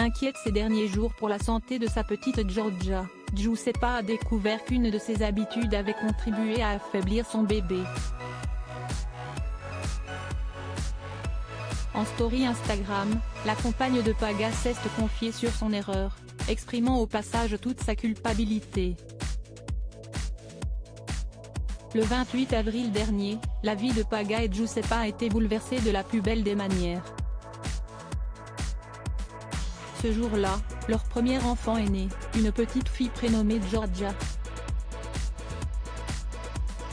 s'inquiète ces derniers jours pour la santé de sa petite Georgia. Giuseppa a découvert qu'une de ses habitudes avait contribué à affaiblir son bébé. En story Instagram, la compagne de Paga s'est confiée sur son erreur, exprimant au passage toute sa culpabilité. Le 28 avril dernier, la vie de Paga et Giuseppa a été bouleversée de la plus belle des manières. Ce jour-là, leur premier enfant est né, une petite fille prénommée Georgia.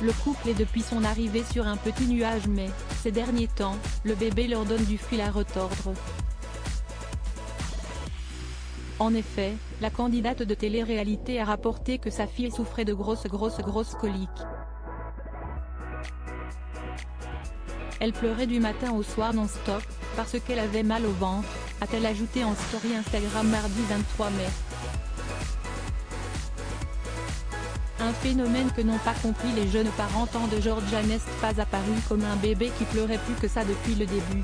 Le couple est depuis son arrivée sur un petit nuage mais, ces derniers temps, le bébé leur donne du fil à retordre. En effet, la candidate de télé-réalité a rapporté que sa fille souffrait de grosses coliques. Elle pleurait du matin au soir non-stop, parce qu'elle avait mal au ventre, a-t-elle ajouté en story Instagram mardi 23 mai. Un phénomène que n'ont pas compris les jeunes parents tant de Georgia n'est pas apparu comme un bébé qui pleurait plus que ça depuis le début.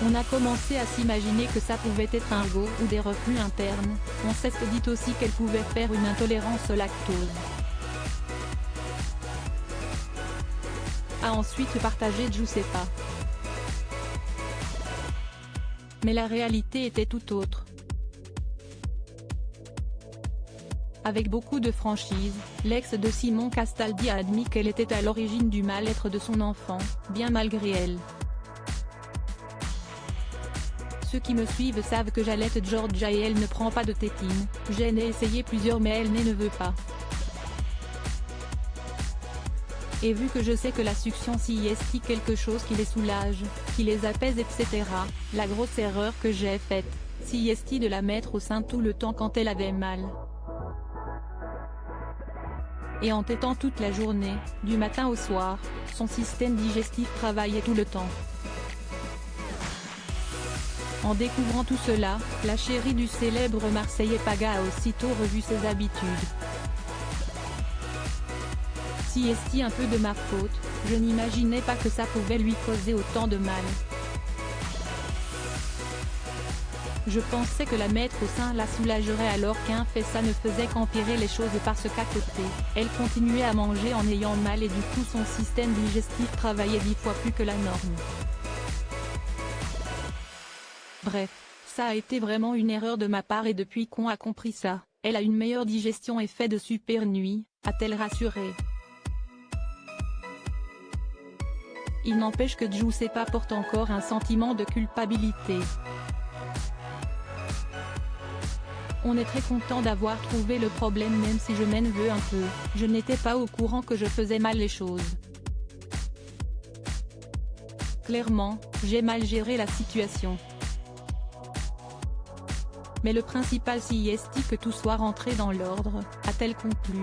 On a commencé à s'imaginer que ça pouvait être un go ou des reflux internes, on s'est dit aussi qu'elle pouvait faire une intolérance au lactose. A ensuite partagé Giuseppa. Mais la réalité était tout autre. Avec beaucoup de franchise, l'ex de Simon Castaldi a admis qu'elle était à l'origine du mal-être de son enfant, bien malgré elle. Ceux qui me suivent savent que j'allaite Georgia et elle ne prend pas de tétine, j'en ai essayé plusieurs mais elle ne veut pas. Et vu que je sais que la succion s'y est quelque chose qui les soulage, qui les apaise etc., la grosse erreur que j'ai faite, s'y est de la mettre au sein tout le temps quand elle avait mal. Et en tétant toute la journée, du matin au soir, son système digestif travaillait tout le temps. En découvrant tout cela, la chérie du célèbre Marseillais Paga a aussitôt revu ses habitudes. Si est un peu de ma faute, je n'imaginais pas que ça pouvait lui causer autant de mal. Je pensais que la mettre au sein la soulagerait alors qu'un fait ça ne faisait qu'empirer les choses parce qu'à côté, elle continuait à manger en ayant mal et du coup son système digestif travaillait 10 fois plus que la norme. Bref, ça a été vraiment une erreur de ma part et depuis qu'on a compris ça, elle a une meilleure digestion et fait de super nuits, a-t-elle rassuré. Il n'empêche que Giuseppa porte encore un sentiment de culpabilité. On est très content d'avoir trouvé le problème même si je m'en veux un peu, je n'étais pas au courant que je faisais mal les choses. Clairement, j'ai mal géré la situation. Mais le principal c'est que tout soit rentré dans l'ordre, a-t-elle conclu.